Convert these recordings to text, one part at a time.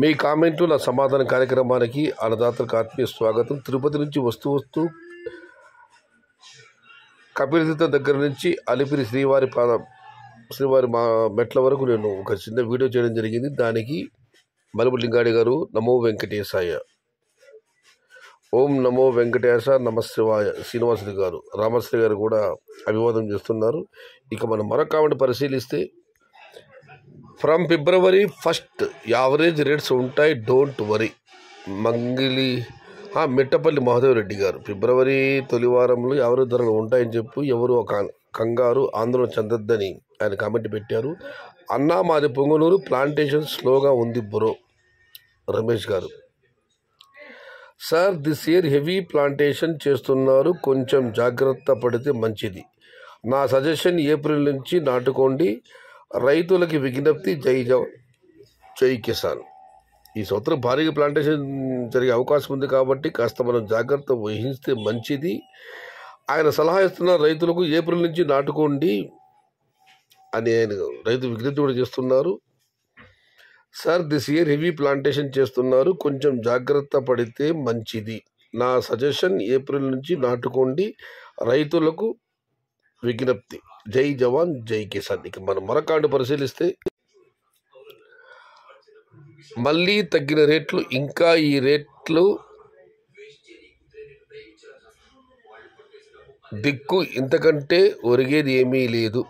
మీ కామెంట్లు నా సమాధాన కార్యక్రమానికి అన్నదాతలకు ఆత్మీయ స్వాగతం. తిరుపతి నుంచి వస్తూ కపిలతీర్థం దగ్గర నుంచి అలిపిరి శ్రీవారి మెట్ల వరకు నేను ఒక చిన్న వీడియో చేయడం జరిగింది. దానికి మలుపు లింగాడి గారు నమో వెంకటేశాయ, ఓం నమో వెంకటేశ నమశివాయ, శ్రీనివాసులు గారు, రామశ్రీ గారు కూడా అభివాదం చేస్తున్నారు. ఇక మనం మరొక కామెంట్ పరిశీలిస్తే, from February 1st average rates ఉంటాయి, డోంట్ వరీ. మిట్టపల్లి మహదేవ్ రెడ్డి గారు, ఫిబ్రవరి తొలి వారంలో యావరేజ్ ధరలు ఉంటాయని చెప్పి ఎవరు ఒక కంగారు ఆందోళన చెందొద్దని ఆయన కామెంట్ పెట్టారు. అన్నా మాది పొంగనూరు, ప్లాంటేషన్ స్లోగా ఉంది బ్రో. రమేష్ గారు, sir this year heavy plantation చేస్తున్నారు, కొంచెం జాగ్రత్త పడితే మంచిది. నా సజెషన్ ఏప్రిల్ నుంచి నాటుకోండి, రైతులకి విజ్ఞప్తి, జై కిసాన్. ఈ సంవత్సరం భారీగా ప్లాంటేషన్ జరిగే అవకాశం ఉంది కాబట్టి కాస్త మనం జాగ్రత్త వహిస్తే మంచిది. ఆయన సలహా ఇస్తున్న రైతులకు ఏప్రిల్ నుంచి నాటుకోండి అని ఆయన రైతు విజ్ఞప్తి కూడా చేస్తున్నారు. Sir this year heavy plantation చేస్తున్నారు, కొంచెం జాగ్రత్త పడితే మంచిది. నా సజెషన్ ఏప్రిల్ నుంచి నాటుకోండి, రైతులకు విజ్ఞప్తి, జై జవాన్ జై కిసాన్. ఇక మనం మరొక పరిశీలిస్తే, మళ్ళీ తగ్గిన రేట్లు, ఇంకా ఈ రేట్లు దిక్కు, ఇంతకంటే ఒరిగేది ఏమీ లేదు.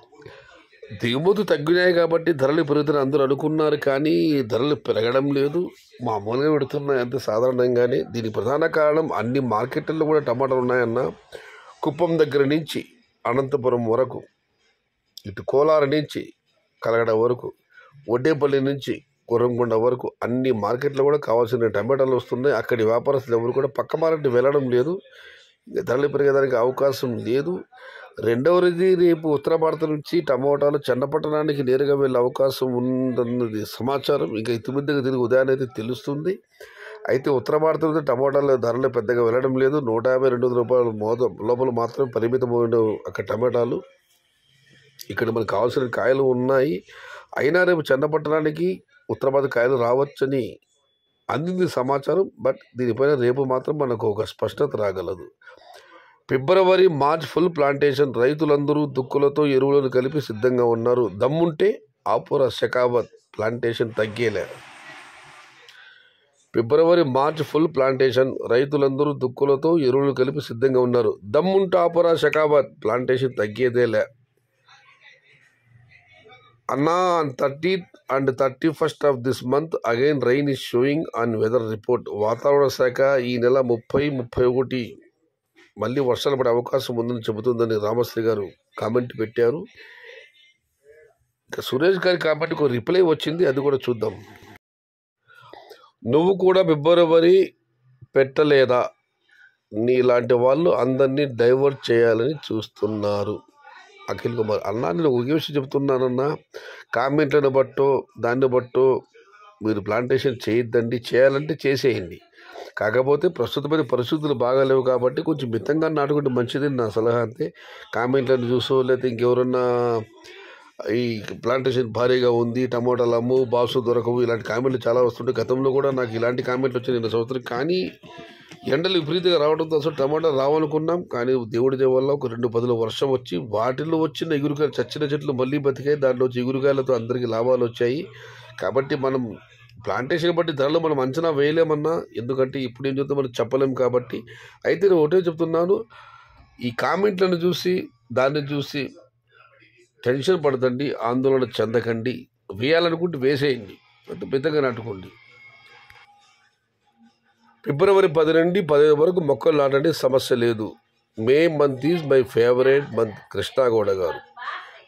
దిగుమతులు తగ్గినాయి కాబట్టి ధరలు పెరుగుతున్నాయి అందరూ అనుకున్నారు, కానీ ధరలు పెరగడం లేదు, మామూలుగా పెడుతున్నాయి అంతే సాధారణంగానే. దీనికి ప్రధాన కారణం అన్ని మార్కెట్లలో కూడా టమాటాలు ఉన్నాయన్న. కుప్పం దగ్గర నుంచి అనంతపురం వరకు, ఇటు కోలార నుంచి కలగడ వరకు, ఒడ్డేపల్లి నుంచి కొరంగొండ వరకు అన్ని మార్కెట్లో కూడా కావాల్సిన టమాటాలు వస్తున్నాయి. అక్కడి వ్యాపారస్తులు ఎవరు కూడా పక్క మార్కెట్ వెళ్ళడం లేదు, ధరలు పెరిగేదానికి అవకాశం లేదు. రెండవది, రేపు ఉత్తర భారతం నుంచి టమోటాలు చెన్నపట్టణానికి నేరుగా వెళ్ళే అవకాశం ఉందన్నది సమాచారం. ఇంకా ఇతిమిద్దగా తిరిగి ఉదయాన్నే అయితే తెలుస్తుంది. అయితే ఉత్తర భారతం నుంచి టమోటాల ధరలు పెద్దగా వెళ్ళడం లేదు, 150-200 రూపాయల లోపల మాత్రం పరిమితమైన అక్కడ టమాటాలు. ఇక్కడ మనకు కావాల్సిన కాయలు ఉన్నాయి. అయినా రేపు చెన్నపట్టణానికి ఉత్తర భారత కాయలు రావచ్చని అందింది సమాచారం. బట్ దీనిపైన రేపు మాత్రం మనకు ఒక స్పష్టత రాగలదు. ఫిబ్రవరి మార్చ్ ఫుల్ ప్లాంటేషన్, రైతులందరూ దుక్కులతో ఎరువులను కలిపి సిద్ధంగా ఉన్నారు, దమ్ముంటే ఆపురా షెకావత్, ప్లాంటేషన్ తగ్గేలే. ఫిబ్రవరి మార్చ్ ఫుల్ ప్లాంటేషన్, రైతులందరూ దుక్కులతో ఎరువులు కలిపి సిద్ధంగా ఉన్నారు, దమ్ముంటే ఆపురా షెకావత్, ప్లాంటేషన్ తగ్గేదేలే. అన్నా on 30th and 31st of this month again rain is showing on weather report. వాతావరణ శాఖ ఈ నెల 30-31 మళ్ళీ వర్షాలు పడే అవకాశం ఉందని చెబుతుందని రామశ్రీ గారు కామెంట్ పెట్టారు. ఇక సురేష్ గారి కామెంట్కి ఒక రిప్లై వచ్చింది, అది కూడా చూద్దాం. నువ్వు కూడా ఫిబ్రవరి పెట్టలేదా? నీలాంటి వాళ్ళు అందరినీ డైవర్ట్ చేయాలని చూస్తున్నారు. అఖిల్ కుమార్, అన్నా నేను ఒక విషయం చెప్తున్నానన్నా, కామెంట్లను బట్టో దాన్ని బట్టో మీరు ప్లాంటేషన్ చేయొద్దండి, చేయాలంటే చేసేయండి. కాకపోతే ప్రస్తుతమైన పరిస్థితులు బాగాలేవు కాబట్టి కొంచెం మితంగా నాటుకుంటే మంచిది నా సలహా అంతే. కామెంట్లను చూసో లేకపోతే ఇంకెవరన్నా ఈ ప్లాంటేషన్ భారీగా ఉంది, టమోటాలు అమ్ము, బాసు దొరకవు, ఇలాంటి కామెంట్లు చాలా వస్తుంటాయి. గతంలో కూడా నాకు ఇలాంటి కామెంట్లు వచ్చాయి నిన్న సంవత్సరం. కానీ ఎండలు విపరీతంగా రావడంతో అసలు టమాటా రావాలనుకున్నాం, కానీ దేవుడి దయ వల్ల ఒక 2 వర్షం వచ్చి వాటిల్లో వచ్చిన ఎగురుకాయలు, చచ్చిన చెట్లు మళ్ళీ బతికాయి, దాంట్లో వచ్చి ఎగురుకాయలతో అందరికీ లాభాలు వచ్చాయి. కాబట్టి మనం ప్లాంటేషన్ బట్టి ధరలు మనం అంచనా వేయలేమన్నా, ఎందుకంటే ఇప్పుడు ఏం చెప్తే మనం చెప్పలేం కాబట్టి. అయితే నేను ఒకటే చెప్తున్నాను, ఈ కామెంట్లను చూసి దాన్ని చూసి టెన్షన్ పడదండి, ఆందోళన చెందకండి, వేయాలనుకుంటే వేసేయండి, అంటే పెద్దగా నాటుకోండి. ఫిబ్రవరి 10 నుండి 15 వరకు మొక్కలు నాటండి, సమస్య లేదు. May month is my favourite month, Krishnagowda గారు.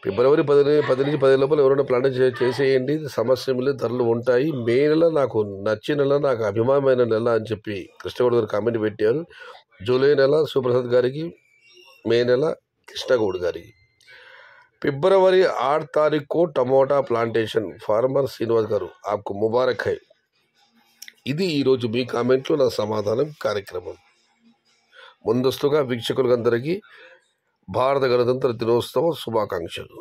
ఫిబ్రవరి 10 నుంచి 15 లోపల ఎవరైనా ప్లాంటేషన్ చేసేయండి, సమస్య లేదు, ధరలు ఉంటాయి. మే నెల నాకు నచ్చిన నెల, నాకు అభిమానమైన నెల అని చెప్పి కృష్ణగౌడ గారు కామెంట్ పెట్టారు. జూలై నెల సుప్రసాద్ గారికి, మే నెల కృష్ణగౌడ్ గారికి. ఫిబ్రవరి 8 తారీఖు టమోటా ప్లాంటేషన్, ఫార్మర్ శ్రీనివాస్ గారు, ఆప్కు ముబారక్ హై. ఇది ఈరోజు మీ కామెంట్లో నా సమాధానం కార్యక్రమం. ముందస్తుగా వీక్షకులందరికీ భారత గణతంత్ర దినోత్సవ శుభాకాంక్షలు.